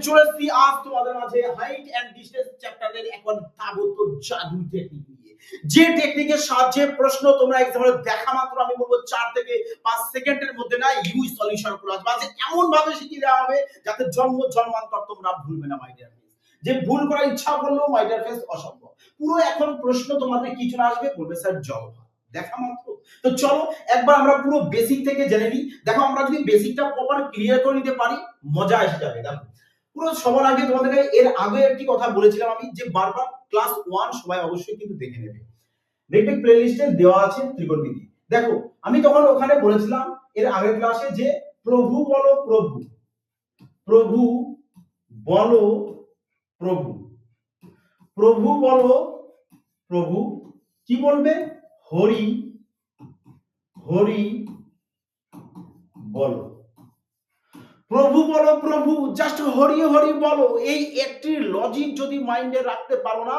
চলে এসেছি আজ তোমাদের মাঝে হাইট এন্ড ডিসটেন্স চ্যাপ্টারের এখন তাবড় জাদু টেকনিক নিয়ে, যে টেকনিকের সাহায্যে প্রশ্ন তোমরা এক্সামে দেখা মাত্র আমি বলবো 4 থেকে 5 সেকেন্ডের মধ্যে না ইউ সলিউশন করে আসবে। আজ এমন ভাবে শিখিয়ে দেওয়া হবে যাতে জন্মান্তর তোমরা ভুলবে না মাই ডিয়ার ফ্রেন্ডস। যে ভুল করার ইচ্ছা করলেও মাই ডিয়ার ফ্রেন্ডস অসম্ভব। পুরো এখন প্রশ্ন তোমাদের কিছু না আসবে, বলবে স্যার জলভা দেখা মাত্র। তো চলো একবার আমরা পুরো বেসিক থেকে জেনে নিই। দেখো আমরা যদি বেসিকটা প্রপার ক্লিয়ার করে নিতে পারি মজা এসে যাবে। দেখো পুরো সবার আগে তোমাদেরকে এর আগে একটি কথা বলেছিলাম আমি, যে বারবার ক্লাস 1 সবাই অবশ্যই কিন্তু দেখে নেবে, দেখবে প্লেলিস্টে দেওয়া আছে ত্রিকোণমিতি। দেখো আমি তখন ওখানে বলেছিলাম এর আগের ক্লাসে যে প্রভু বলো প্রভু, প্রভু বলো প্রভু, প্রভু বলো প্রভু, কি বলবে হরি হরি বলো, প্রভু বলো প্রভু, জাস্ট হরি হরি বলো। এই একটি লজিক যদি মাইন্ডে রাখতে পারো না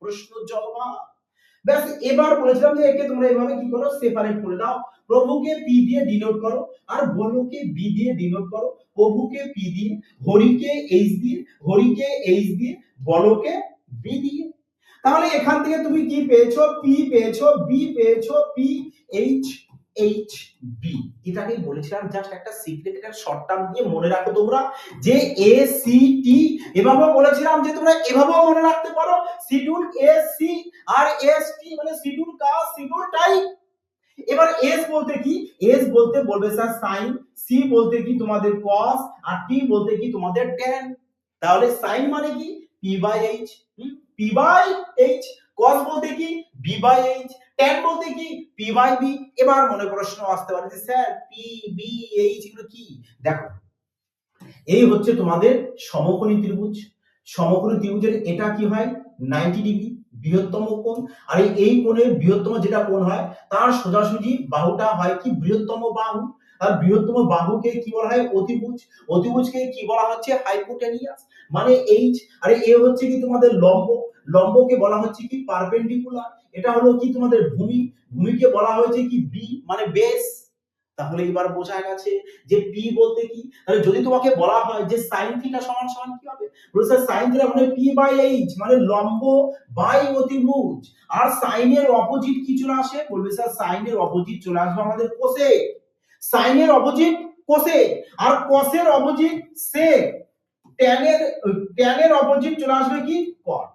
প্রশ্ন জলবা। ব্যাস এবার বলেছিলাম যে একে তোমরা এইভাবে কি করো সেপারেট করে দাও। প্রভুকে পি দিয়ে ডিনোট করো আর বলোকে বি দিয়ে ডিনোট করো, প্রভুকে পি দিয়ে, হরিকে এইচ দিয়ে, হরিকে এইচ দিয়ে, বলোকে বি দিয়ে। তাহলে এখান থেকে তুমি কি পেয়েছো, পি পেয়েছো, বি পেয়েছো, পি এইচ এইচ বি। এটাকেই বলেছিলাম জাস্ট একটা সিক্রেট, এটা শর্ট টার্ম দিয়ে মনে রাখো তোমরা যে এ সি টি। এভাবে বলেছিলাম যে তোমরা এভাবেও মনে রাখতে পারো শিডিউল এ সি আর এস টি মানে শিডিউল কাস্ট শিডিউল টাইপ। এবার এস বলতে কি, এস বলতে বলবে স্যার সাইন, সি বলতে কি তোমাদের কস, আর টি বলতে কি তোমাদের ট্যান। তাহলে সাইন মানে কি P by H, P by H, cos বলতে কি বি বাই এইচ, ট্যান বলতে কি পি বাই বি। এবার মনে প্রশ্ন আসতে পারে যে স্যার পি বি এইচ এগুলো কি। দেখো এই হচ্ছে তোমাদের সমকোণী ত্রিভুজ। সমকোণী ত্রিভুজের এটা কি হয় 90 ডিগ্রি বৃহত্তম কোণ, আর এই কোণের বৃহত্তম যেটা কোণ হয় তার সোজাসুজি বাহুটা হয় কি বৃহত্তম বাহু। আর বৃহত্তম বাহুকে কি বলা হয় অতিভুজ, অতিভুজকে কি বলা হচ্ছে হাইপোটেনিয়াস মানে এইচ। আর এ হচ্ছে কি তোমাদের লম্ব, লম্বকে বলা হচ্ছে কি পারপেন্ডিকুলার, এটা হলো কি তোমাদের ভূমি, ভূমিকে বলা হয়েছে কি বি মানে বেস। তাহলে এবার বোঝা গেছে যে পি বলতে কি। তাহলে যদি তোমাকে বলা হয় যে sin থিটা সমান সমান কি হবে, বলে স্যার sin থিটা মানে p বাই h মানে লম্ব বাই অতিভুজ। আর sin এর অপোজিট কি চলে আসে, বলবে স্যার sin এর অপোজিট চলে আসবে আমাদের কোসেক, sin এর অপোজিট কোসেক, আর cos এর অপোজিট sec, tan এর অপোজিট চলে আসবে কি cot।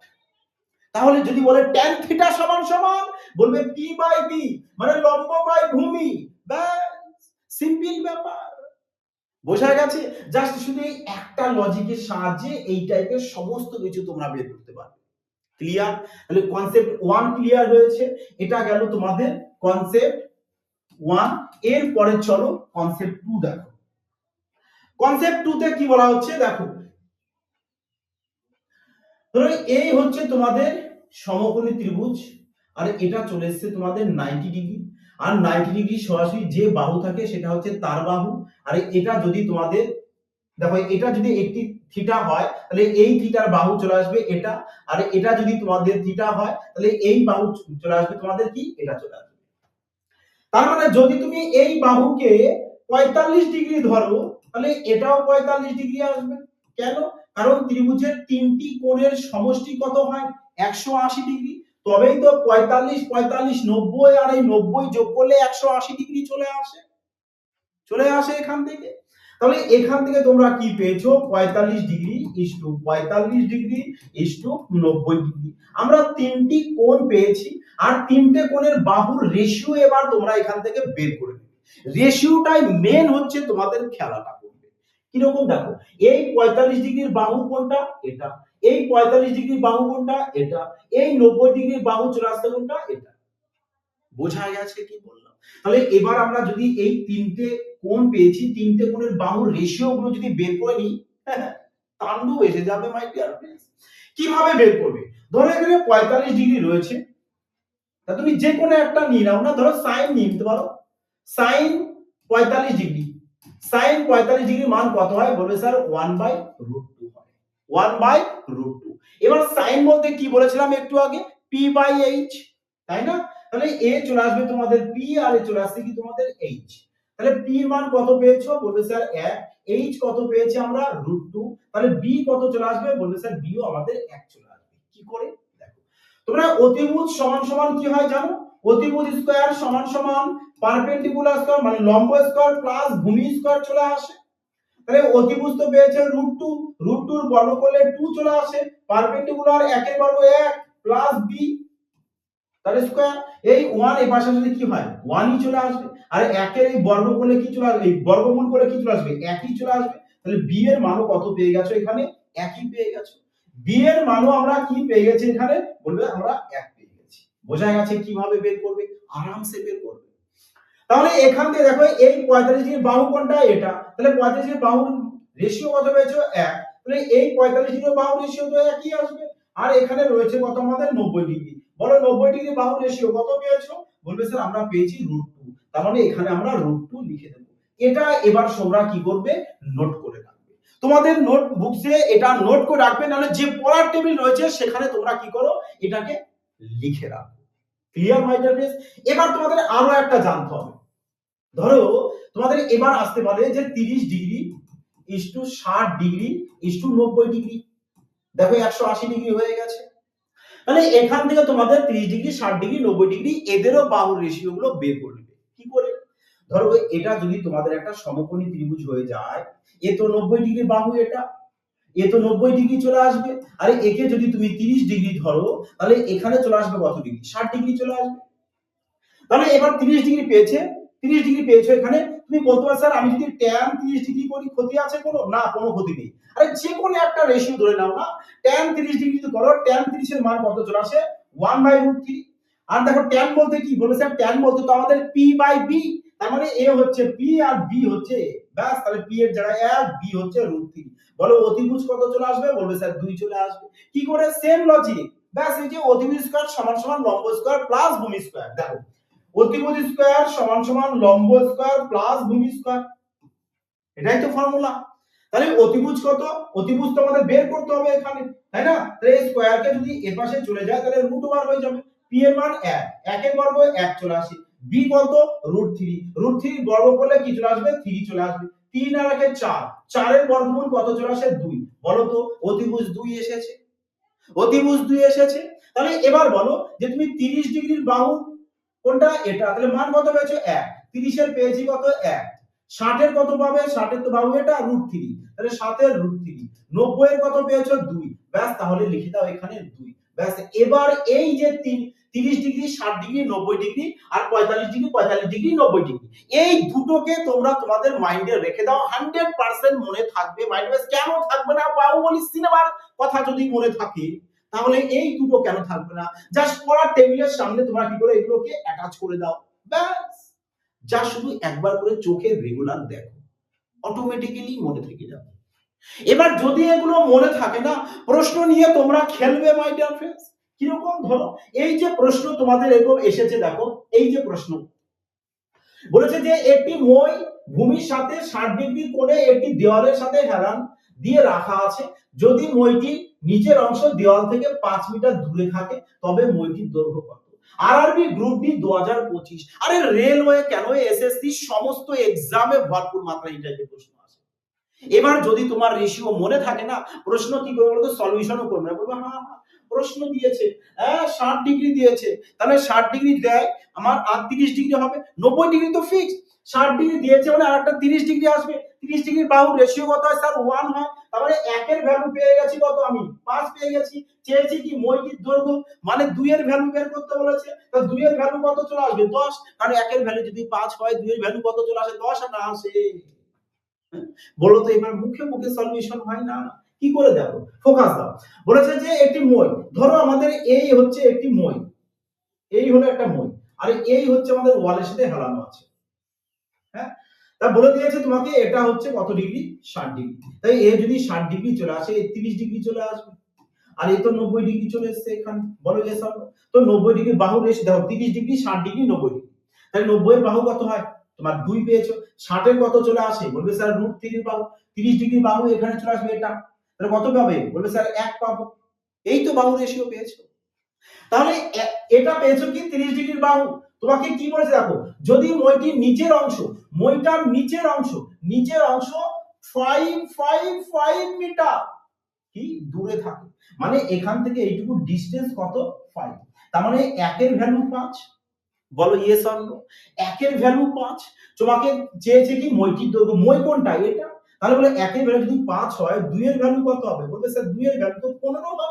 তাহলে যদি বলে tan থিটা সমান সমান বলবে p বাই b মানে লম্ব বাই ভূমি, ব্যাস সিম্পল ব্যাপার। বোঝা গেছে? জাস্ট শুধু এই একটা লজিকের সাহায্যে এই টাইপের সমস্ত কিছু তোমরা বের করতে পারবে। ক্লিয়ার? তাহলে কনসেপ্ট 1 ক্লিয়ার হয়েছে। এটা গেল তোমাদের কনসেপ্ট 1। এর পরে চলো কনসেপ্ট 2 দেখো। কনসেপ্ট 2 তে কি বলা হচ্ছে দেখো, ধরো এই হচ্ছে তোমাদের সমকোণী ত্রিভুজ, আর এটা চলে এসেছে তোমাদের 90 ডিগ্রি, আর 90 ডিগ্রি সরাসরি যে বাহু থাকে সেটা হচ্ছে তার বাহু। আর এটা যদি তোমাদের দেখো এটা যদি একটি থিটা হয় তাহলে এই থিটার বাহু চলে আসবে এটা, আর এটা যদি তোমাদের থিটা হয় তাহলে এই বাহু চলে আসবে তোমাদের কি এটা চলে আসবে। তার মানে যদি তুমি এই বাহুকে 45 ডিগ্রি ধরো তাহলে এটাও 45 ডিগ্রি আসবে। কেন? কারণ ত্রিভুজের তিনটি কোণের সমষ্টি কত হয় 180 ডিগ্রি। তবেই তো 45 45 90 আর এই 90 যোগ করলে 180 ডিগ্রি চলে আসে এখান থেকে। তাহলে এখান থেকে তোমরা কি পেয়েছো 45 ডিগ্রি ইসটু 45 ডিগ্রি ইসটু 90 ডিগ্রি। আমরা তিনটি কোণ পেয়েছি, আর তিনটে কোণের বাহুর রেশিও এবার তোমরা এখান থেকে বের করে নেবে। রেশিওটাই মেন হচ্ছে তোমাদের খেলাটা করবে। কিরকম দেখো, এই 45 ডিগ্রির বাহু কোনটা এটা, এই 45 ডিগ্রির বাহু কোনটা এটা, এই 90 ডিগ্রির বাহু চলে আসছে কোনটা এটা। বোঝা গেছে কি বললাম? তাহলে এবার আমরা যদি এই তিনটে কোণ পেয়েছি, তিনটে কোণের বাহুর রেশিও গুলো যদি বের করে নিই তাণ্ডব এসে যাবে মাই ডিয়ার ফ্রেন্ডস। কিভাবে বের করবে? ধরো এখানে 45 ডিগ্রি রয়েছে, তা তুমি যে কোনো একটা নিয়ে নাও না, ধরো sin নিয়ে নিতে পারো। sin 45 ডিগ্রি, sin 45 ডিগ্রি মান কত হয়, বলবে স্যার 1/√2 হয়, 1/√2। এবার sin বলতে কি বলেছিলাম একটু আগে p/h, তাই না? তাহলে এ চলে আসবে তোমাদের p আর এ চলে আসছে কি তোমাদের h। তাহলে পি এর মান কত পেয়েছো? বলবে স্যার 1। এইচ কত পেয়েছি আমরা? √2। তাহলে বি কত চলে আসবে? বলবে স্যার বি ও আমাদের 1 চলে আসবে। কি করে? দেখো তোমরা অতিভুজ সমান সমান কি হয় জানো? অতিভুজ স্কয়ার সমান সমান পারপেন্ডিকুলার স্কয়ার মানে লম্ব স্কয়ার প্লাস ভূমি স্কয়ার চলে আসে। তাহলে অতিভুজ তো পেয়েছে √2, √2 এর বর্গ করলে 2 চলে আসে, পারপেন্ডিকুলার 1 এর বর্গ 1 প্লাস বি তার স্কয়ার। এই 1 এই পাশে যদি কি হয় 1 ই চলে আসবে, আর 1 এর এই বর্গ করলে কি চলে আসবে? এই বর্গমূল করলে কি চলে আসবে? 1 ই চলে আসবে। তাহলে বি এর মানও কত পেয়ে গেছো এখানে? 1 ই পেয়ে গেছো। বি এর মানও আমরা কি পেয়ে গেছি এখানে? বলবে আমরা 1 পেয়ে গেছি। বোঝা গেছে কিভাবে বের করবে? আরামসে বের করবে। তাহলে এখান থেকে দেখো এই 45 ডিগ্রি বাহু কোনটা? এটা। তাহলে 45 ডিগ্রি বাহুর রেশিও কত পেয়েছো? 1। তাহলে এই 45 ডিগ্রি বাহুর রেশিও তো একই আসবে। আর এখানে রয়েছে কত আমাদের? 90 ডিগ্রি। বলো 90 ডিগ্রি বাহুর রেশিও কত পেয়েছো? বলবে স্যার আমরা পেয়েছি √2। তার মানে এখানে আমরা √2 লিখে দেব। এটা এবার তোমরা কি করবে? নোট করে রাখবে। তোমাদের নোট বুকসে এটা নোট করে রাখবে, নাহলে যে পড়ার টেবিল রয়েছে সেখানে তোমরা কি করো? এটাকে লিখে রাখো। ক্লিয়ার মাই ডিয়ার ফ্রেন্ডস? এবার তোমাদের আরো একটা জানতে হবে। ধরো তোমাদের এবার আসতে পারে যে 30 ডিগ্রি ইসটু 60 ডিগ্রি ইসটু 90 ডিগ্রি। দেখো 180 ডিগ্রি হয়ে গেছে। মানে এখান থেকে তোমাদের 30 ডিগ্রি 60 ডিগ্রি 90 ডিগ্রি এদেরও বাহুর রেশিও গুলো বের করে নেবে। কি করে? ধরো এটা যদি তোমাদের একটা সমকোণী ত্রিভুজ হয়ে যায়, এ তো 90 ডিগ্রি বাহু, এটা এ তো 90 ডিগ্রি চলে আসবে। আর একে যদি তুমি 30 ডিগ্রি ধরো, তাহলে এখানে চলে আসবে কত ডিগ্রি? 60 ডিগ্রি চলে আসবে। তাহলে এবার 30 ডিগ্রি পেয়েছে, 30 ডিগ্রি পেয়েছো এখানে। তুমি বলতে পারো স্যার আমি যদি tan 30 ডিগ্রি করি ক্ষতি আছে কোনো? না, কোনো ক্ষতি নেই। আরে যে কোনো একটা রেশিও ধরে নাও না, tan 30 ডিগ্রি যদি করো, tan 30 এর মান কত চলে আসে? 1/√3। আর দেখো tan বলতে কি? বলে স্যার tan বলতে তো আমাদের p/b। তার মানে a হচ্ছে p আর b হচ্ছে a। ব্যাস, তাহলে p এর জায়গায় 1, b হচ্ছে √3। বলো অতিভুজ কত চলে আসবে? বলবে স্যার 2 চলে আসবে। কি করে? Same logic. ব্যাস, এই যে অতিভুজ স্কয়ার সমান সমান লম্ব স্কয়ার প্লাস ভূমি স্কয়ার। দেখো অতিভুজ স্কয়ার সমান সমান লম্ব স্কয়ার প্লাস ভূমি স্কয়ার, এটাই তো ফর্মুলা। তাহলে অতিভুজ কত? অতিভুজ তো আমাদের বের করতে হবে এখানে, তাই না? তাহলে স্কয়ার কে যদি এর পাশে চলে যায় তাহলে √1 হয়ে যাবে। p এর মান 1, 1 এর বর্গ 1 চলে আসে। b কত? √3, √3 বর্গ করলে কি চলে আসবে? 3 চলে আসবে। 3 আর 1 4, 4 এর বর্গমূল কত চলে আসে? 2। বলো তো অতিভুজ 2 এসেছে। অতিভুজ 2 এসেছে। তাহলে এবার বলো যে তুমি 30 ডিগ্রির বাহু কোনটা? এটা। তাহলে মান কত পেয়েছো? 1। 30 এর পেয়েছি কত? 1। 60 এর কত পাবে? 60 এর তো বাহু এটা √3। তাহলে 7 এর √3। 90 এর কত পেয়েছো? 2। ব্যাস, তাহলে লিখে দাও এখানে 2। ব্যাস, এবার এই যে 30 ডিগ্রি 60 ডিগ্রি 90 ডিগ্রি আর 45 ডিগ্রি 45 ডিগ্রি 90 ডিগ্রি, এই দুটোকে তোমরা তোমাদের মাইন্ডে রেখে দাও। 100% মনে থাকবে। মাইন্ডে কেন থাকবে না? বাহুবলী সিনেমার কথা যদি মনে থাকে তাহলে এই দুটো কেন থাকবে না? জাস্ট পড়ার টেবিলের সামনে তোমরা কি করে এগুলোকে অ্যাটাচ করে দাও। ব্যাস, যা শুধু একবার করে চোখে রেগুলার দেখো, অটোমেটিক্যালি মনে থেকে যাবে। এবার যদি এগুলো মনে থাকে না, প্রশ্ন নিয়ে তোমরা খেলবে মাই ডিয়ার ফ্রেন্ডস। কিরকম? ধরো এই যে প্রশ্ন তোমাদের এরকম এসেছে, দেখো এই যে প্রশ্ন বলেছে যে একটি মই ভূমির সাথে 60 ডিগ্রি কোণে একটি দেওয়ালের সাথে হেলান দিয়ে রাখা আছে। যদি মইটি নিচের অংশ দেওয়াল থেকে 5 মিটার দূরে থাকে তবে মইটির দৈর্ঘ্য কত? RRB group D 2025। আরে রেলওয়ে কেন, এসএসসি সমস্ত এক্সামে ভরপুর মাত্রায় এই টাইপের প্রশ্ন আসে। এবার যদি তোমার রেশিও মনে থাকে না, প্রশ্ন কি করবে বলতো? সলিউশনও করবে না, বলবে হ্যাঁ প্রশ্ন দিয়েছে, হ্যাঁ 60 ডিগ্রি দিয়েছে, তাহলে 60 ডিগ্রি দেয় আমার আর 30 ডিগ্রি হবে, 90 ডিগ্রি তো ফিক্স। 60 ডিগ্রি দিয়েছে মানে আরেকটা 30 ডিগ্রি আসবে। 30 ডিগ্রির বাহুর রেশিও কত হয় স্যার? 1 হয়। তাহলে 1 এর ভ্যালু পেয়ে গেছি কত? আমি 5 পেয়ে গেছি। চেয়েছি কি মইটির দৈর্ঘ্য, মানে 2 এর ভ্যালু বের করতে বলেছে। তো 2 এর ভ্যালু কত চলে আসবে? 10। কারণ 1 এর ভ্যালু যদি 5 হয় 2 এর ভ্যালু কত চলে আসে? 10 না আসে? বলো তো এবার মুখে মুখে সলিউশন হয় না? কি করে দেখো, ফোকাস দাও। বলেছে যে একটি মই, ধরো আমাদের এই হচ্ছে একটি মই, এই হলো একটা মই, আর এই হচ্ছে আমাদের ওয়ালের সাথে হেলানো আছে। হ্যাঁ, তা বলে দিয়েছে তোমাকে এটা হচ্ছে কত ডিগ্রি? 60 ডিগ্রি। তাই এ যদি 60 ডিগ্রি চলে আসে, 30 ডিগ্রি চলে আসবে। আর এ তো 90 ডিগ্রি চলে এসেছে এখানে। বলো এস হবে। তো 90 ডিগ্রি বাহু রেশিও দেখো, 30 ডিগ্রি 60 ডিগ্রি 90 ডিগ্রি। তাহলে 90 এর বাহু কত হয়? তোমার 2 পেয়েছো। 60 এর কত চলে আসে? বলবে স্যার √3 এর বাহু। 30 ডিগ্রি বাহু এখানে চলে আসবে এটা। তাহলে কত পাবে? বলবে স্যার 1 পাবো। এই তো বাহু রেশিও পেয়েছো। তাহলে এটা পেয়েছো কি? 30 ডিগ্রির বাহু। তোমাকে কি বলেছে দেখো, যদি মইটির নিচের অংশ, মইটার নিচের অংশ 5 মিটার কি দূরে থাকে, মানে এখান থেকে এইটুকু ডিস্টেন্স কত 5, তার মানে একের ভ্যালু 5, বলো ইয়েস অর নো। একের ভ্যালু 5, তোমাকে চেয়েছে কি মইটির দৈর্ঘ্য, মই কোনটা এটা, তাহলে বলে একের ভ্যালু যদি 5 হয় 2 এর ভ্যালু কত হবে, বলবে স্যার 2 এর ভ্যালু তো 15 হবে।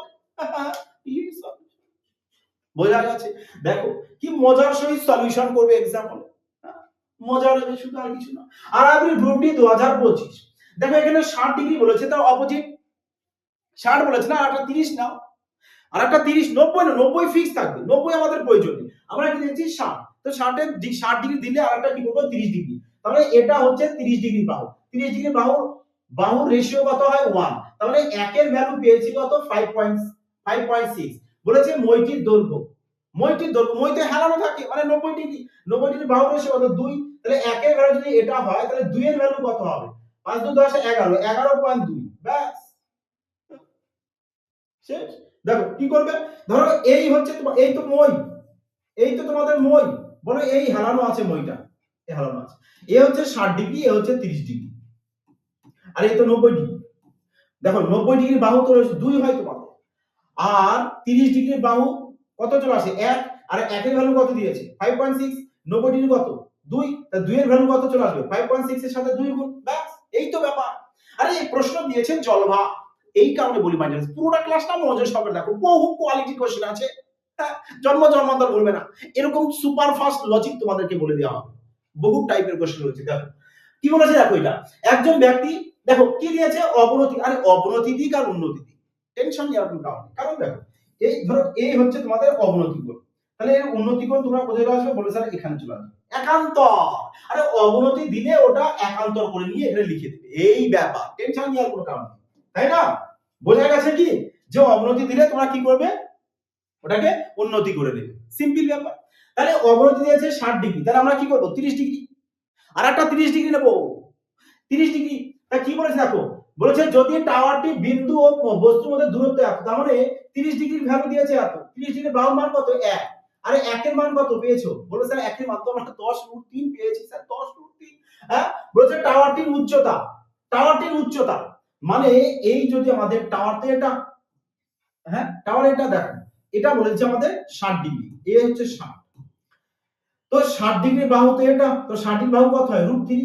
বোঝা গেছে? দেখো কি মজার সহিত সলিউশন করবে এক্সাম্পল, মজা হবে শুধু আর কিছু না। আর আমি রুটি 2025, দেখো এখানে 60 ডিগ্রি বলেছে, তার অপোজিট 60 বলেছে না, আর একটা 30 নাও, আর একটা 30, 90 না, 90 ফিক্স থাকবে, 90 আমাদের প্রয়োজন নেই, আমরা কি দিচ্ছি 60, তো 60 ডিগ্রি দিলে আর একটা কি করব 30 ডিগ্রি, তাহলে এটা হচ্ছে 30 ডিগ্রি বাহু, 30 ডিগ্রি বাহুর রেশিও কত হয় 1, তার মানে একের ভ্যালু পেয়েছি কত 5.6, বলেছে মইটির দৈর্ঘ্য, মইতে হেলানো থাকে মানে 90 ডিগ্রি, 90 ডিগ্রি বাহুর রেশিও কত 2, তাহলে একের ভ্যালু যদি এটা হয় তাহলে 2 এর ভ্যালু কত হবে, 5 2 10 11, 11.2, ব্যাস শেষ। দেখো কি করবে, ধরো এই হচ্ছে তোমার, এই তো মই, এই তো তোমাদের মই, বলো এই হেলানো আছে মইটা, এই হেলানো আছে, এ হচ্ছে 60 ডিগ্রি, এ হচ্ছে 30 ডিগ্রি, আর এই তো 90 ডিগ্রি, দেখো 90 ডিগ্রি বাহু তো 2 হয় তোমাদের, আর 30 ডিগ্রির বাহু কত চলে আসে 1, আর একের ভ্যালু কত দিয়েছে 5.6, 90 ডিগ্রি কত 2, তা 2 এর ভ্যালু কত চলে আসবে 5.6 এর সাথে 2 গুণ, ব্যাস এই তো ব্যাপার। আরে এই প্রশ্ন দিয়েছেন জলভা, এই কারণে বলি মাই ডিয়ার, পুরোটা ক্লাসটা মনোযোগ সহকারে দেখো, বহু কোয়ালিটি কোশ্চেন আছে, জন্মান্তর বলবে না, এরকম সুপার ফাস্ট লজিক তোমাদেরকে বলে দেওয়া হবে, বহু টাইপের কোশ্চেন রয়েছে। দেখো কি বলেছে, দেখো এটা একজন ব্যক্তি, দেখো কি দিয়েছে অবনতি, আরে অবনতি দিক আর উন্নতি দিক, টেনশন নেওয়ার কোনো কারণ নেই, কারণ দেখো এই ধরো এই হচ্ছে তোমাদের অবনতি কোণ, তাহলে এর উন্নতি কোণ তোমরা কোথায় আসবে, বলে স্যার এখানে চলে আসবে একান্তর, আরে অবনতি দিলে ওটা একান্তর করে নিয়ে এখানে লিখে দেবে, এই ব্যাপার, টেনশন নেওয়ার কোনো কারণ নেই, তাই না? বোঝা গেছে কি, যে অবনতি দিলে তোমরা কি করবে, ওটাকে উন্নতি করে দেবে, সিম্পল ব্যাপার। তাহলে অবনতি দিয়েছে 60 ডিগ্রি, তাহলে আমরা কি করব 30 ডিগ্রি, আর একটা 30 ডিগ্রি নেব, 30 ডিগ্রি, তা কি বলেছে দেখো, বলেছে যদি টাওয়ারটি বিন্দু ও বস্তুর মধ্যে দূরত্ব এত, তার মানে 30 ডিগ্রির ভ্যালু দিয়েছে এত, 30 ডিগ্রির বাহুর মান কত 1, আরে একের মান কত পেয়েছো, বলে স্যার একের মান তো আমরা 10√3 পেয়েছি স্যার, 10√3, হ্যাঁ বলেছে টাওয়ারটির উচ্চতা, মানে এই যদি আমাদের টাওয়ারতে এটা, হ্যাঁ টাওয়ার এটা দেখো, এটা বলেছে আমাদের 60 ডিগ্রি, এ হচ্ছে 60, তো 60 ডিগ্রি বাহুতে এটা, তো 60 বাহু কত হয় √3,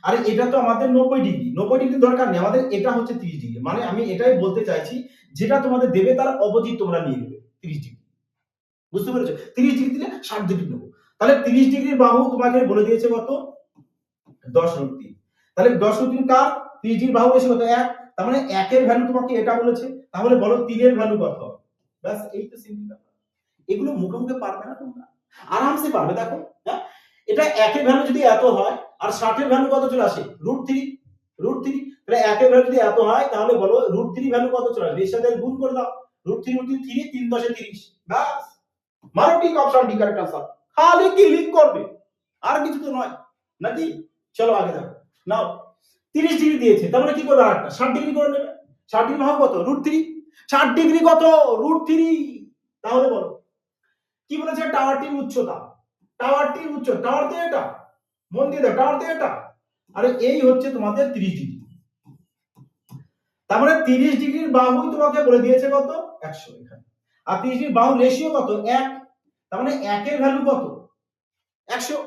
আরে এটা তো আমাদের 90 ডিগ্রি, 90 ডিগ্রি দরকার নেই আমাদের, এটা হচ্ছে 30 ডিগ্রি, মানে আমি এটাই বলতে চাইছি, যেটা তোমাদের দেবে তার অপোজিট তোমরা নিয়ে নেবে 30 ডিগ্রি, বুঝতে পেরেছো? 30 ডিগ্রি দিলে 60 ডিগ্রি নেবো, তাহলে 30 ডিগ্রির বাহু তোমাকে বলে দিয়েছে কত 10√3, তাহলে 10√3 কার 30 ডিগ্রির বাহু এসে কত 1, তার মানে 1 এর ভ্যালু তোমাকে এটা বলেছে, তাহলে বলো 3 এর ভ্যালু কত হবে, ব্যাস এই তো সিম্পল ব্যাপার, এগুলো মুখে মুখে পারবে না তোমরা, আরামসে পারবে, দেখো হ্যাঁ, এটা 1 এর ভ্যালু যদি এত হয় আর 60 এর ভ্যালু কত চলে আসে √3, তাহলে 1 এর ভ্যালু যদি এত হয় তাহলে বলো √3 ভ্যালু কত চলে আসবে, এর সাথে গুণ করে দাও, √3 3 10 30, বাস মারো ঠিক, অপশন ডি কারেক্ট आंसर, খালি ক্লিক করবে আর কিছু তো নয় নাকি। চলো আগে দেখো, নাও 30 ডিগ্রি দিয়েছে, তার মানে কি করবে, আরেকটা 60 ডিগ্রি করে নেবে, 60 ডিগ্রি ভাগ কত √3, 60 ডিগ্রি কত √3, তাহলে বলো কি বলেছে টাওয়ারটির উচ্চতা, টাওয়ারতে এটা, মন দিয়ে দাও টাওয়ারতে এটা, আরে এই হচ্ছে তোমাদের 30 ডিগ্রি, তার মানে 30 ডিগ্রির বাহুই তোমাকে বলে দিয়েছে কত 100 এখানে, আর 30 ডিগ্রির বাহু রেশিও কত 1, তার মানে 1 এর ভ্যালু কত 100,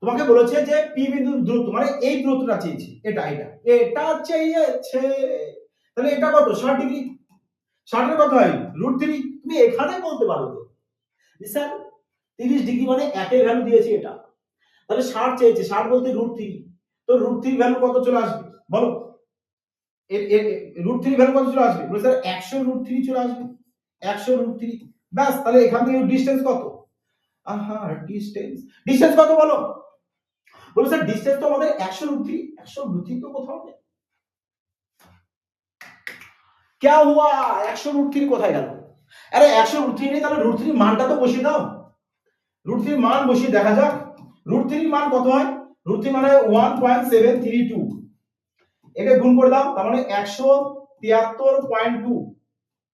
তোমাকে বলেছে যে পি বিন্দুর দূরত্ব, মানে এই দূরত্বটা চেয়েছি, এটা চেয়েছে, তাহলে এটা কত 60 ডিগ্রি, 60 এর কত হয় √3, তুমি এখানে বলতে পারো তো স্যার 30 ডিগ্রি মানে 1 এর ভ্যালু দিয়েছি এটা, তাহলে 60 চেয়েছে, 60 বলতে √3, তো √3 ভ্যালু কত চলে আসবে বলো, এর √3 ভ্যালু কত চলে আসবে, বলে স্যার 100√3 চলে আসবে, 100√3, ব্যাস তাহলে এখান থেকে ডিসটেন্স কত, আহা ডিসটেন্স কত বলো, বলে স্যার ডিসটেন্স তো আমাদের 100√3 তো কোথাও নেই, क्या हुआ 100√3 কোথায় গেল, আরে 100√3 নেই, তাহলে √3 মানটা তো বসিয়ে দাও, √3 মান বসিয়ে দেখা যাক, √3 মান কত হয়, √3 মানে 1.732, একে গুণ করে দাও, তার মানে 173.2,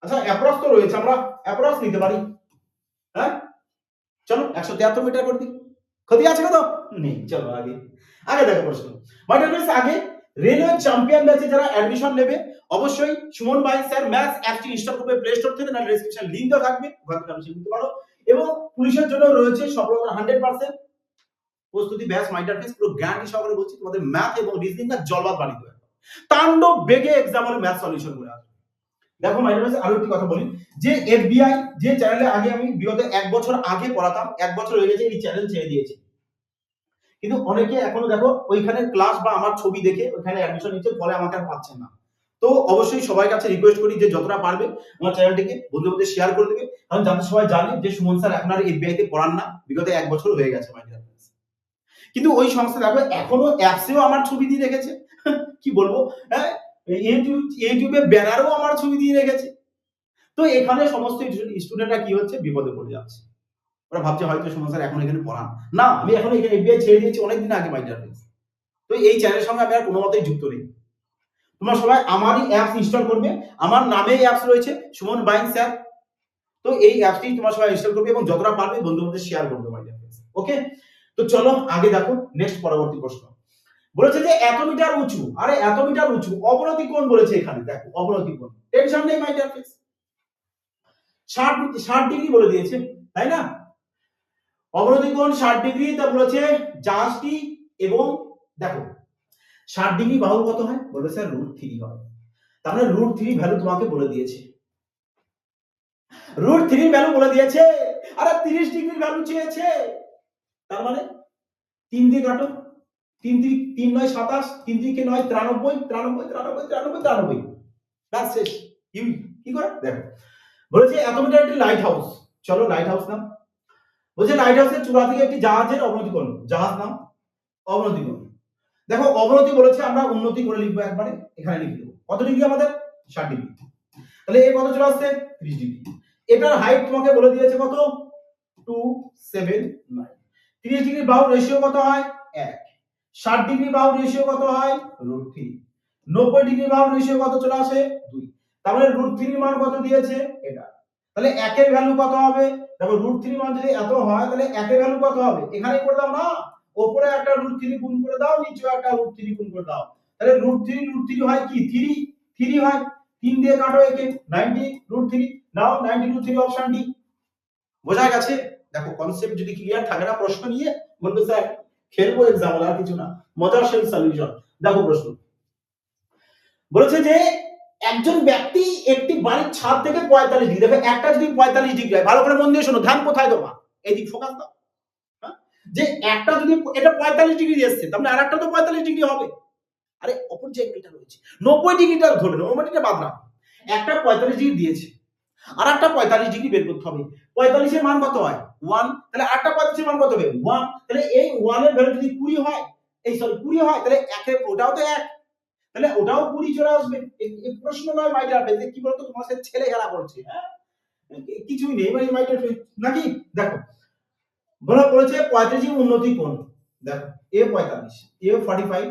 আচ্ছা অ্যাপ্রক্স তো রয়েছে, আমরা অ্যাপ্রক্স নিতে পারি, হ্যাঁ, চলো 173 মিটার করে দিই। ক্ষতি আছে কত? নেই। চলো আগে আগে দেখো প্রশ্ন। মাই ডিয়ার फ्रेंड्स, আগে রেলওয়ে চ্যাম্পিয়ন ব্যাচে যারা অ্যাডমিশন নেবে অবশ্যই সুমন ভাই স্যার ম্যাথস অ্যাপটি ইনস্টল করবে প্লে স্টোর থেকে, না ডেসক্রিপশন লিংক দেওয়া থাকবে, ওখান থেকে আপনি নিতে পারো। এবং পুলিশের জন্য রয়েছে সফলতা 100% প্রস্তুতি ব্যাচ। মাই ডিয়ার फ्रेंड्स, পুরো গ্যারান্টি সহকারে বলছি, তোমাদের ম্যাথ এবং রিজনিং না জলবাদ বানিয়ে দেবে। তাণ্ডব বেগে এক্সাম হলে ম্যাথ সলিউশন করে আসবে। দেখো মাই ডিয়ার फ्रेंड्स, আরো একটি কথা বলি যে এফবিআই যে চ্যানেলে আগে আমি বিগত 1 বছর আগে পড়াতাম, 1 বছর হয়ে গেছে এই চ্যানেল ছেড়ে দিয়েছি, কিন্তু অনেকে এখনো দেখো ওইখানে ক্লাস বা আমার ছবি দেখে ওইখানে অ্যাডমিশন নিচ্ছে, ফলে আমাকে আর পাচ্ছেন না। তো অবশ্যই সবার কাছে রিকোয়েস্ট করি যে যতটা পারবে আমার চ্যানেলটিকে বন্ধুদের শেয়ার করে দেবে, কারণ যাতে সবাই জানে যে সুমন স্যার এখন আর এফবিআই তে পড়ান না, বিগত 1 বছর হয়ে গেছে মাই ডিয়ার फ्रेंड्स। কিন্তু ওই সংস্থা দেখো এখনো অ্যাপসেও আমার ছবি দিয়ে রেখেছে। কি বলবো, হ্যাঁ, ইউটিউবে ব্যানারেও আমার ছবি দিয়ে রেখেছে। তো এখানে সমস্ত স্টুডেন্টরা কি হচ্ছে, বিপদে পড়ে যাচ্ছে। ওরা ভাবছে হয়তো সুমন স্যার এখন এখানে পড়ান না, আমি এখন এখানে এফবিআই ছেড়ে দিয়েছি অনেকদিন আগে মাই ডিয়ার फ्रेंड्स। তো এই চ্যানেলের সঙ্গে আমি আর কোনো মতেই যুক্ত নেই। তোমরা সবাই আমারই অ্যাপস ইনস্টল করবে, আমার নামে অ্যাপস রয়েছে সুমন বাইন স্যার। তো এই অ্যাপসটি তোমরা সবাই ইনস্টল করবে এবং যতটা পারবে বন্ধুদের শেয়ার করবে মাই ডিয়ার फ्रेंड्स। ওকে, তো চলো আগে দেখো নেক্সট পরবর্তী প্রশ্ন। বলেছে যে এত মিটার উঁচু, আরে এত মিটার উঁচু অবনতি কোণ বলেছে এখানে, দেখো অবনতি কোণ, টেনশন নেই মাই ডিয়ার फ्रेंड्स, 60 ডিগ্রি বলে দিয়েছে, তাই না? অবনতি কোণ 60 ডিগ্রি, তা বলেছে জাহাজটি, এবং দেখো 60 ডিগ্রি বাহুর কত হয়, বলবে স্যার √3 হয়। তার মানে √3 ভ্যালু তোমাকে বলে দিয়েছে, √3 ভ্যালু বলে দিয়েছে। আরে 30 ডিগ্রি ভ্যালু চেয়েছে, তার মানে 3 দিয়ে কাটো, 3 9 27, 3 3 9 93, 93 93 93 93, ব্যাস শেষ। কি করে দেখো, বলেছে এত মিটার একটি লাইট হাউস, চলো লাইট হাউস নাম। বলছে লাইট হাউসের চূড়া থেকে একটি জাহাজের অবনতি কোণ, জাহাজ নাম, অবনতি কোণ। দেখো অবনতি বলেছে, আমরা উন্নতি করে লিখবো, একবারে এখানে লিখে দেবো। কত ডিগ্রি আমাদের? 60 ডিগ্রি। তাহলে এ কত চলে আসছে? 30 ডিগ্রি। এটার হাইট তোমাকে বলে দিয়েছে কত? 279। 30 ডিগ্রি বাহু রেশিও কত হয়? 1। 60 ডিগ্রি বাহু রেশিও কত হয়? √3। 90 ডিগ্রি বাহু রেশিও কত চলে আসে? 2। তার মানে √3 মান কত দিয়েছে? এটা। তাহলে 1 এর ভ্যালু কত হবে? দেখো √3 মান যদি এত হয় তাহলে 1 এর ভ্যালু কত হবে? এখানেই করে দাও না, উপরে একটা √3 গুণ করে দাও, নিচেও একটা √3 গুণ করে দাও। তাহলে √3 হয় কি? 3 হয়। 3 দিয়ে কাটো একে, 90 √3, নাও 90 √3 অপশন ডি। বোঝা গেছে? দেখো কনসেপ্ট যদি ক্লিয়ার থাকে না, প্রশ্ন নিয়ে বলবে স্যার খেলবো এক্সাম, আর কিছু না, মজার সেই সলিউশন। দেখো প্রশ্ন বলেছে যে একজন ব্যক্তি একটি বাড়ির ছাদ থেকে 45 ডিগ্রি, দেখো একটা যদি 45 ডিগ্রি হয়, ভালো করে মন দিয়ে শোনো, ধ্যান কোথায় দেবা, এইদিক ফোকাস দাও। হ্যাঁ, যে একটা যদি এটা 45 ডিগ্রি এসেছে, তার মানে আরেকটা তো 45 ডিগ্রি হবে। আরে অপর যে অ্যাঙ্গেলটা রয়েছে 90 ডিগ্রিটা ধরে নাও, 90 বাদ দাও। একটা 45 ডিগ্রি দিয়েছে, আর একটা 45 ডিগ্রি বের করতে হবে। 45 এর মান কত হয়? 1। তাহলে আরেকটা 45 এর মান কত হবে? 1। তাহলে এই 1 এর ভ্যালু যদি 20 হয়, এই সরি 20 হয়, তাহলে 1 এর ওটাও তো 1, তাহলে ওটাও 20 চলে আসবে। এই প্রশ্ন নয় মাই ডিয়ার ফ্রেন্ড, কি বলতো তোমার সাথে ছেলে খেলা করছে, হ্যাঁ কিছুই নেই মাই ডিয়ার ফ্রেন্ড নাকি। দেখো বলা বলেছে 35 উন্নতি কোণ, দেখো এ 45, এ 45,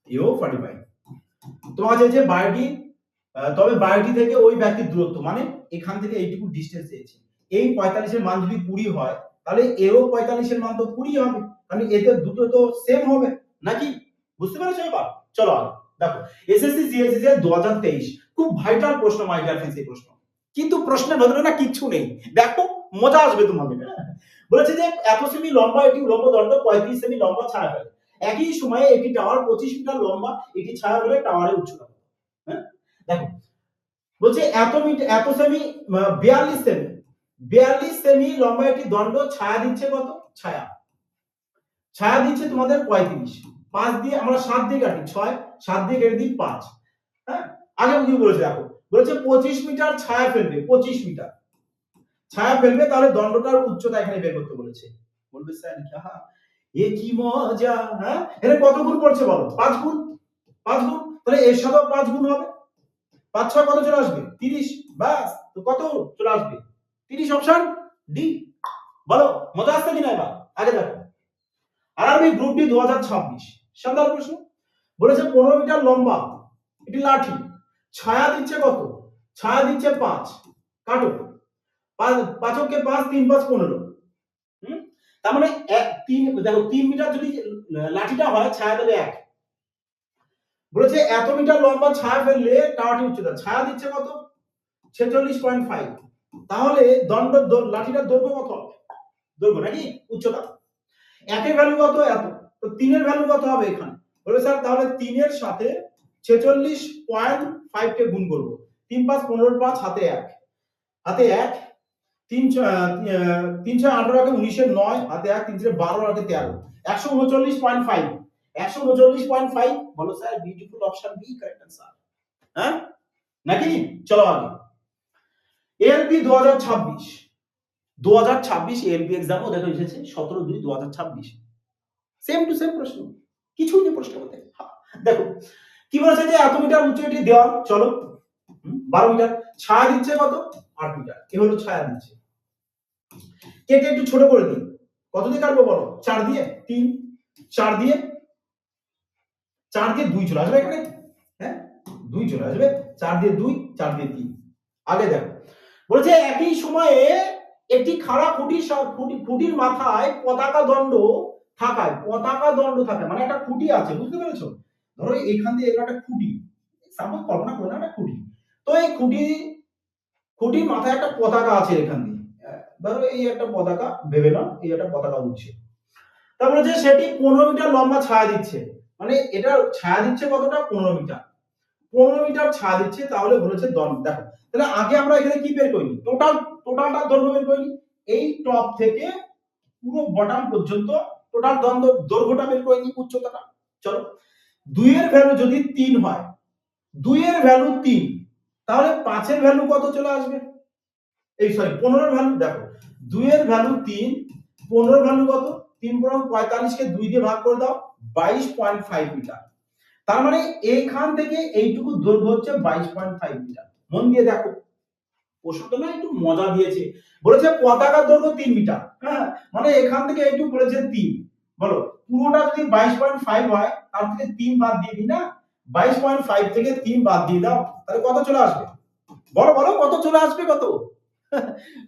এও 45। তোমার চাইছে বাড়িটি, তবে বাড়িটি থেকে ওই ব্যক্তির দূরত্ব, মানে এখান থেকে এইটুকু ডিসটেন্স চেয়েছে। এই 45 এর মান যদি 20 হয়, তাহলে এও 45 এর মান তো 20 হবে, মানে এদের দুটো তো সেম হবে নাকি, বুঝতে পেরেছো এবার? চলো আগে দেখো এসএসসি জিএসসি 2023 খুব ভাইটাল প্রশ্ন মাই ডিয়ার ফ্রেন্ডস এই প্রশ্ন, কিন্তু প্রশ্নের ভেতরে না কিচ্ছু নেই, দেখো মজা আসবে তোমাদের। বলেছে যে এত সেমি লম্বা একটি উলম্ব দণ্ড 35 সেমি লম্বা ছায়া ফেলে, একই সময়ে একটি টাওয়ার 25 মিটার লম্বা, এটি ছায়া ফেলে টাওয়ারের উচ্চতা। হ্যাঁ দেখো বলছে এত সেমি 42 সেমি লম্বা একটি দণ্ড ছায়া দিচ্ছে কত? ছায়া দিচ্ছে তোমাদের 35। 5 দিয়ে আমরা 7 দিয়ে কাটি 6, 7 দিয়ে কেটে দিই 5। হ্যাঁ আগে কি বলেছে দেখো, বলেছে 25 মিটার ছায়া ফেলবে, 25 মিটার ছায়া ফেলবে, তাহলে দণ্ডটার উচ্চতা এখানে বের করতে বলেছে। বলবে স্যার এ কি মজা, হ্যাঁ এখানে কত গুণ পড়ছে বলো? 5 গুণ, 5 গুণ, তাহলে এর সাথেও 5 গুণ হবে, 5 6 কত চলে আসবে? 30, বাস তো কত চলে আসবে? 30 অপশন ডি। বলো মজা আসছে কিনা এবার? আগে দেখো আরআরবি গ্রুপ ডি 2026 শানদার প্রশ্ন। বলেছে 15 মিটার লম্বা এটি লাঠি, ছায়া দিচ্ছে কত? ছায়া দিচ্ছে 5, কাটো পাঁচকে 5, 3 5 15। তার মানে দেখো 3 মিটার যদি লাঠিটা হয়, ছায়া দেবে 1। বলেছে এত মিটার লম্বা ছায়া ফেললে টাওয়ারটি উচ্চতা, ছায়া দিচ্ছে কত? 46.5। তাহলে লাঠিটার দৈর্ঘ্য কত হবে? দৈর্ঘ্য নাকি উচ্চতা, একের ভ্যালু কত? এত। তো 3 এর ভ্যালু কত হবে এখানে? বলে স্যার তাহলে 3 এর সাথে 46.5 কে গুণ করব। 3 5 15 5 হাতে 1, হাতে 1, 3 3 6 18 আগে 19 এর 9 হাতে 1, 3 4 12 আগে 13, 139.5। 139.5 বলো sir. Beautiful, option B correct answer. হ্যাঁ নাকি? চলো আগে। এলপি 2026 এলপি এক্সামও দেখো এসেছে 17/2/2026। সেম টু সেম প্রশ্ন, কিছুই নেই প্রশ্নের মধ্যে। দেখো কি বলেছে যে এত মিটার উচ্চ এটি দেওয়াল, চলো 12 মিটার। ছায়া দিচ্ছে কত? 8 মিটার। এ হলো ছায়া দিচ্ছে। কেটে একটু ছোট করে দিই। কত দিয়ে কাটবো বলো? 4 দিয়ে 3, 4 দিয়ে 2 চলে আসবে এখানে। হ্যাঁ 2 চলে আসবে। 4 দিয়ে 2, 4 দিয়ে 3। আগে দেখো বলেছে একই সময়ে একটি খাড়া খুঁটির মাথায় পতাকা দণ্ড থাকায়, মানে একটা খুঁটি আছে, বুঝতে পেরেছো? ধরো এখান দিয়ে একটা খুঁটি, সাপোজ কল্পনা করো না একটা খুঁটি। তো এই খুঁটির মাথায় একটা পতাকা আছে এখান দিয়ে। ধরো এই একটা পতাকা ভেবে নাও, এই একটা পতাকা উঠছে। তারপরে যে সেটি 15 মিটার লম্বা ছায়া দিচ্ছে, মানে এটা ছায়া দিচ্ছে কতটা? 15 মিটার। 15 মিটার ছায়া দিচ্ছে। তাহলে বলেছে দণ্ড। দেখো তাহলে আগে আমরা এখানে কি বের করিনি? টোটালটা দৈর্ঘ্য বের করিনি। এই টপ থেকে পুরো বটম পর্যন্ত টোটাল দৈর্ঘ্যটা বের করিনি, উচ্চতাটা। চলো 2 এর ভ্যালু যদি 3 হয়, 2 এর ভ্যালু 3, তাহলে 5 এর ভ্যালু কত চলে আসবে? এই সরি 15 এর ভ্যালু। দেখো 2 এর ভ্যালু 3, 15 এর ভ্যালু কত? 3 × 45 কে 2 দিয়ে ভাগ করে দাও, 22.5 মিটার। তার মানে এইখান থেকে এইটুকু দৈর্ঘ্য হচ্ছে 22.5 মিটার। মন দিয়ে দেখো, প্রশ্নটা না একটু মজা দিয়েছে। বলেছে পতাকার দৈর্ঘ্য 3 মিটার। হ্যাঁ মানে এখান থেকে এইটুকু বলেছে 3। বলো পুরোটা যদি 22.5 হয়, তার থেকে 3 বাদ দিয়ে দিই না। 22.5 থেকে 3 বাদ দিয়ে দাও, তাহলে কত চলে আসবে? বলো বলো কত চলে আসবে? কত?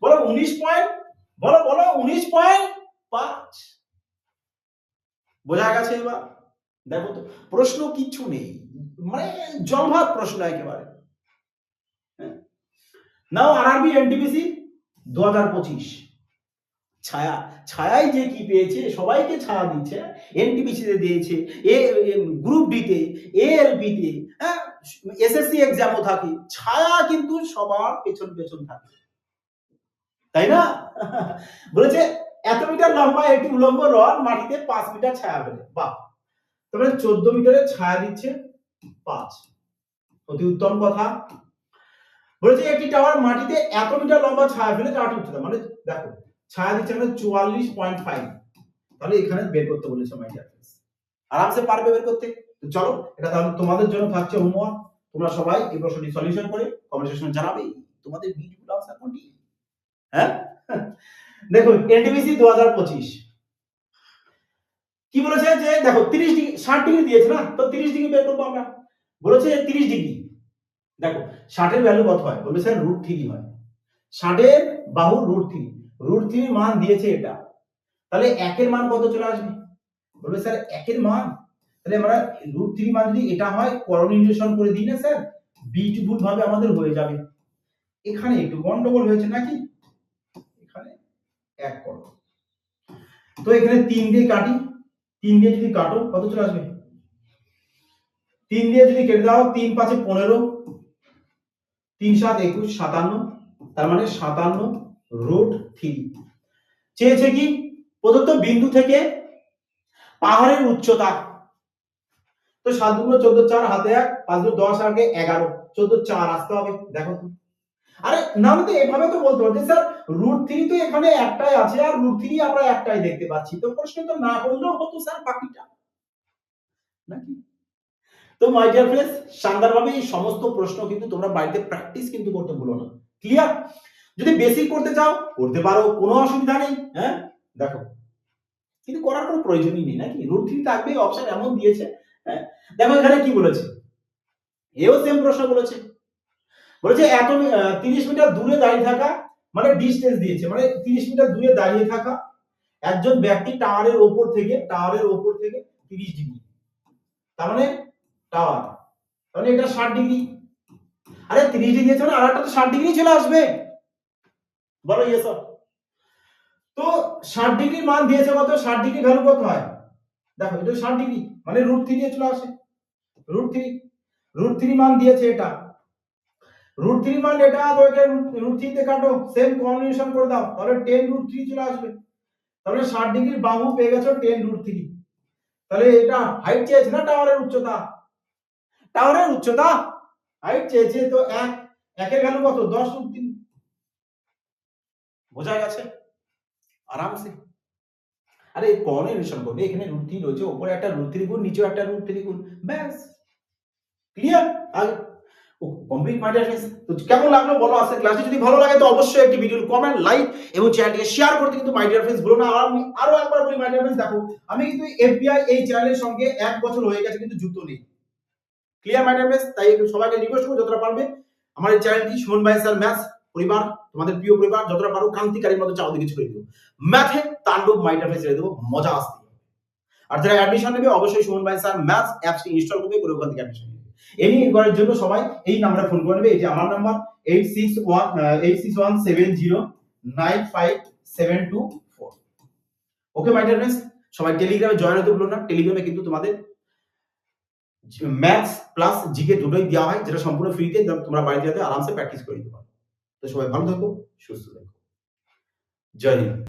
বলো 19 পয়েন্ট, বলো 19.5। বোঝা গেছে এবার? দেখো তো প্রশ্ন কিচ্ছু নেই, মানে জলভাত প্রশ্ন একেবারে। নাও আরআরবি এনটিপিসি 2025 ছায়ায় যে কি পেয়েছে, সবাইকে ছায়া দিচ্ছে। এনটিপিসি তে দিয়েছে, গ্রুপ ডি তে, এএলপি তে, হ্যাঁ এসএসসি এক্সামও থাকে। ছায়া কিন্তু সবার পেছন পেছন থাকে, তাই না? বলেছে এত মিটার লম্বা একটি উলম্ব রড মাটিতে 5 মিটার ছায়া ফেলে। বাহ, তাহলে 14 মিটারের ছায়া দিচ্ছে 5। অতি উত্তম কথা। বলেছে একটি টাওয়ার মাটিতে এত মিটার লম্বা ছায়া ফেলে টাওয়ারটি উচ্চতা, মানে দেখো ছায়া দিচ্ছে মানে 44.5। তাহলে এখানে বের করতে বলেছে মাই ডিয়ার फ्रेंड्स। আরামসে পারবে বের করতে। তো চলো এটা তাহলে তোমাদের জন্য থাকছে হোমওয়ার্ক। তোমরা সবাই এই প্রশ্নটি সলিউশন করে কমেন্ট সেকশনে জানাবে তোমাদের বিউটিফুল আনসার কোনটি। হ্যাঁ দেখো এনটিপিসি 2025 কি বলেছে যে দেখো 30 ডিগ্রি 60 ডিগ্রি দিয়েছে না, তো 30 ডিগ্রি বের করব আমরা। বলেছে 30 ডিগ্রি। দেখো 60 এর ভ্যালু কত হয়? বলবে স্যার √3 হয়। 60 এর বাহু √3, √3 মান দিয়েছে এটা। তাহলে 1 এর মান কত চলে আসবে? বলবে স্যার 1 এর মান, তাহলে আমরা √3 মান যদি এটা হয় করণীয় করে দিই না স্যার, বিউটিফুল ভাবে আমাদের হয়ে যাবে। এখানে একটু গন্ডগোল হয়েছে নাকি? এখানে 1 করো, তো এখানে 3 দিয়ে কাটি। 3 দিয়ে যদি কাটো কত চলে আসবে? 3 দিয়ে যদি কেটে দাও 3 5 15, 3 7 21 57, তার মানে 57√3। চেয়েছে কি? প্রদত্ত বিন্দু থেকে পাহাড়ের উচ্চতা। তো 7 × 14 4 হাতে 1, 5 × 10 আগে 11, 14 4 আসতে হবে। দেখো তো, আরে না তো এভাবে তো বলতে পারতে স্যার √3 তো এখানে একটাই আছে, আর √3 আমরা একটাই দেখতে পাচ্ছি, তো প্রশ্ন তো না করলেও হতো স্যার বাকিটা, নাকি? তো মাই ডিয়ার फ्रेंड्स শানদারভাবে এই সমস্ত প্রশ্ন কিন্তু তোমরা বাড়িতে প্র্যাকটিস কিন্তু করতে ভুলো না। ক্লিয়ার? যদি বেসিক করতে চাও করতে পারো, কোনো অসুবিধা নেই। হ্যাঁ দেখো কিন্তু করার কোনো প্রয়োজনই নেই, নাকি? √3 থাকবে, অপশন এমন দিয়েছে। হ্যাঁ দেখো এখানে কি বলেছে, এও সেম প্রশ্ন বলেছে। বলেছে এত 30 মিটার দূরে দাঁড়িয়ে থাকা মানে ডিস্টেন্স দিয়েছে, মানে 30 মিটার দূরে দাঁড়িয়ে থাকা একজন ব্যক্তি টাওয়ারের ওপর থেকে 30 ডিগ্রি, তার মানে টাওয়ার, তাহলে এটা 60 ডিগ্রি। আরে 30 ডিগ্রি আছে মানে আরেকটা তো 60 ডিগ্রি চলে আসবে, বলো ইয়েস অর। তো 60 ডিগ্রির মান দিয়েছে কত, 60 ডিগ্রি ভ্যালু কত হয় দেখো, এটা 60 ডিগ্রি মানে √3 দিয়ে চলে আসে, √3 মান দিয়েছে এটা, √3 মান এটা, তো এটা √3 দিয়ে কাটো, সেম কনভলিউশন করে দাও, তাহলে 10√3 চলে আসবে। তাহলে 60 ডিগ্রির বাহু পেয়ে গেছো 10√3। তাহলে এটা হাইট চেয়েছে না টাওয়ারের উচ্চতা, টাওয়ারের উচ্চতা হাইট চেয়েছে, তো একের ভ্যালু কত 10√3, বোঝা গেছে আরামসে। আরে কনভলিউশন করবে, এখানে √3 রয়েছে, উপরে একটা √3 গুণ, নিচেও একটা √3 গুণ, ব্যাস ক্লিয়ার। আর কমপ্লিট মাই ডিয়ার ফ্রেন্ডস, তো কেমন লাগলো বলো আজকের ক্লাসে, যদি ভালো লাগে তো অবশ্যই একটি ভিডিও কমেন্ট, লাইক এবং চ্যানেলটিকে শেয়ার করতে কিন্তু মাই ডিয়ার ফ্রেন্ডস ভুলো না। আর আমি আরো একবার বলি মাই ডিয়ার ফ্রেন্ডস, দেখো আমি কিন্তু এফবিআই এই চ্যানেলের সঙ্গে 1 বছর হয়ে গেছে কিন্তু যুক্ত নেই, ক্লিয়ার মাই ডিয়ার ফ্রেন্ডস। তাই সবাইকে রিকোয়েস্ট করবো যতটা পারবে আমার এই চ্যানেলটি সুমন ভাই স্যার ম্যাথস পরিবার, তোমাদের প্রিয় পরিবার, যতটা পারো ক্রান্তিকারীর মতো চাও দিকে ছড়িয়ে দিও, ম্যাথে তাণ্ডব মাই ডিয়ার ফ্রেন্ডস ছেড়ে দেবো, মজা আসবে। আর যারা অ্যাডমিশন নেবে অবশ্যই সুমন ভাই স্যার ম্যাথস অ্যাপসটি ইনস্টল করবে, করে ওখান থেকে অ্যাডমিশন নেবে। এনি ইনকোয়ারির জন্য সবাই এই নম্বরে ফোন করে নেবে, এই যে আমার নাম্বার 8617095724। ওকে মাই ডিয়ার ফ্রেন্ডস, সবাই টেলিগ্রামে জয়েন হতে ভুলো না। টেলিগ্রামে কিন্তু তোমাদের ম্যাথস প্লাস জিকে দুটোই দেওয়া হয়, যেটা সম্পূর্ণ ফ্রিতে, তোমরা বাড়িতে আরামসে প্র্যাকটিস করে নিতে পারো। তো সবাই ভালো থাকো, সুস্থ থাকো, জয় হিন্দ।